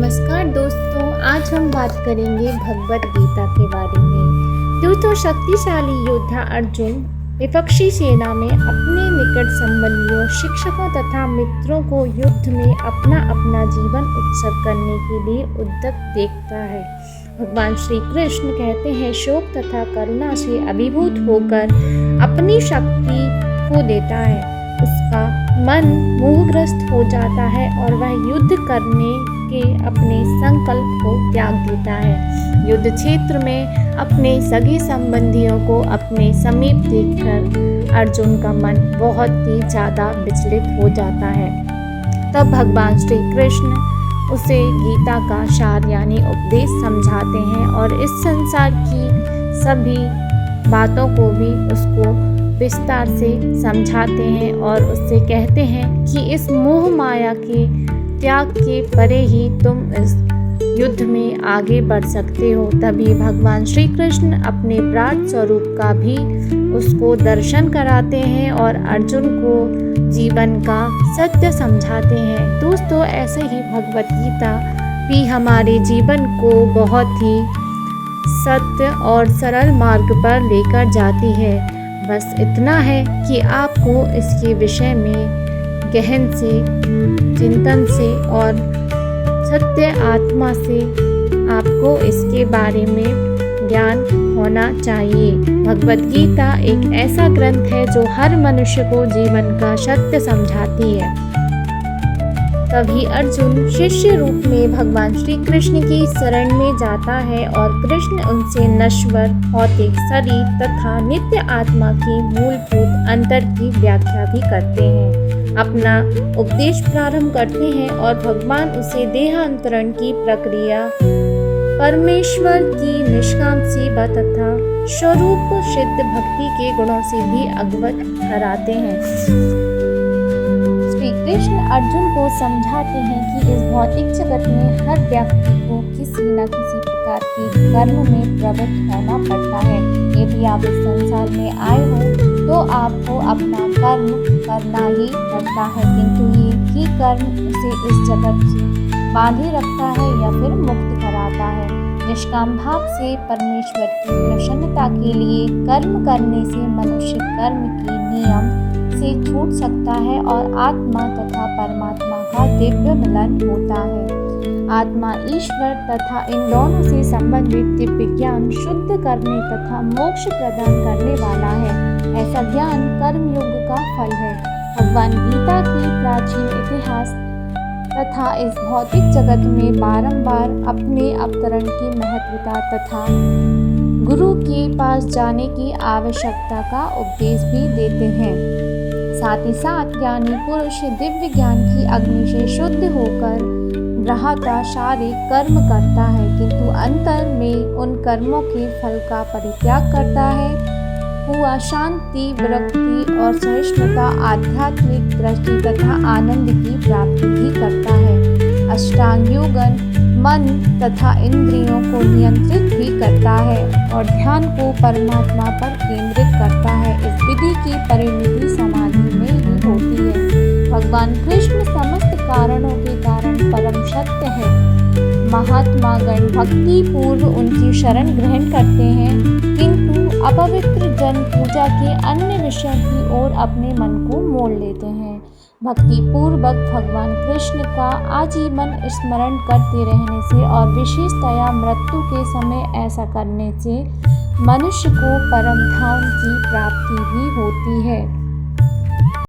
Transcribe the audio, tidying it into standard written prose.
नमस्कार दोस्तों, आज हम बात करेंगे भगवत गीता के बारे में। दोस्तों, शक्तिशाली योद्धा अर्जुन विपक्षी सेना में अपने निकट संबंधियों, शिक्षकों तथा मित्रों को युद्ध में अपना अपना जीवन उत्सर्ग करने के लिए उद्यत देखता है। भगवान श्री कृष्ण कहते हैं, शोक तथा करुणा से अभिभूत होकर अपनी शक्ति खो देता है, उसका मन मोहग्रस्त हो जाता है और वह युद्ध करने के अपने संकल्प को त्याग देता है। युद्ध क्षेत्र में अपने सगे संबंधियों को अपने समीप देखकर अर्जुन का मन बहुत ही ज़्यादा विचलित हो जाता है। तब भगवान श्री कृष्ण उसे गीता का सार यानी उपदेश समझाते हैं और इस संसार की सभी बातों को भी उसको विस्तार से समझाते हैं और उससे कहते हैं कि इस मोह माया के त्याग के परे ही तुम इस युद्ध में आगे बढ़ सकते हो। तभी भगवान श्री कृष्ण अपने विराट स्वरूप का भी उसको दर्शन कराते हैं और अर्जुन को जीवन का सत्य समझाते हैं। दोस्तों, ऐसे ही भगवत गीता भी हमारे जीवन को बहुत ही सत्य और सरल मार्ग पर लेकर जाती है। बस इतना है कि आपको इसके विषय में गहन से चिंतन से और सत्य आत्मा से आपको इसके बारे में ज्ञान होना चाहिए। भगवत गीता एक ऐसा ग्रंथ है जो हर मनुष्य को जीवन का सत्य समझाती है। तभी अर्जुन शिष्य रूप में भगवान श्री कृष्ण की शरण में जाता है और कृष्ण उनसे नश्वर भौतिक शरीर तथा नित्य आत्मा की मूलभूत अंतर की व्याख्या भी करते हैं। अपना उपदेश प्रारंभ करते हैं और भगवान उसे देहांतरण की प्रक्रिया, परमेश्वर की निष्काम सेवा तथा स्वरूप सिद्ध भक्ति के गुणों से भी अवगत कराते हैं। कृष्ण अर्जुन को समझाते हैं कि इस भौतिक जगत में हर व्यक्ति को किसी न किसी प्रकार के कर्म में प्रवृत्त होना पड़ता है। यदि आप इस संसार में आए हो तो आपको अपना कर्म करना ही पड़ता है, किंतु ये ही कर्म उसे इस जगत से बांधे रखता है या फिर मुक्त कराता है। निष्काम भाव से परमेश्वर की प्रसन्नता के लिए कर्म करने से मनुष्य कर्म के नियम से छूट सकता है और आत्मा तथा परमात्मा का दिव्य मिलन होता है। आत्मा ईश्वर तथा इन दोनों से संबंधित दिव्य ज्ञान शुद्ध करने तथा मोक्ष प्रदान करने वाला है। ऐसा ज्ञान कर्मयोग का फल है। भगवान गीता के प्राचीन इतिहास तथा इस भौतिक जगत में बारंबार अपने अवतरण की महत्वता तथा गुरु के पास जाने की आवश्यकता का उपदेश भी देते हैं। साथ ही साथ ज्ञानी पुरुष दिव्य ज्ञान की अग्नि से शुद्ध होकर ग्रहता सारे कर्म करता है, किंतु अंतर में उन कर्मों के फल का परित्याग करता है। हुआ शांति, विरक्ति और सहिष्णुता, आध्यात्मिक दृष्टि तथा आनंद की प्राप्ति भी करता है। अष्टांग योगन मन तथा इंद्रियों को नियंत्रित भी करता है और ध्यान को परमात्मा पर केंद्रित करता है। इस विधि की परिणति समाधि में ही होती है। भगवान कृष्ण समस्त कारणों के कारण परम सत्य है। महात्मा गण भक्ति पूर्व उनकी शरण ग्रहण करते हैं, किंतु अपवित्र जन पूजा के अन्य विषयों की ओर अपने मन को मोड़ लेते हैं। भक्ति पूर्वक भगवान कृष्ण का आजीवन स्मरण करते रहने से और विशेषतया मृत्यु के समय ऐसा करने से मनुष्य को परम धाम की प्राप्ति भी होती है।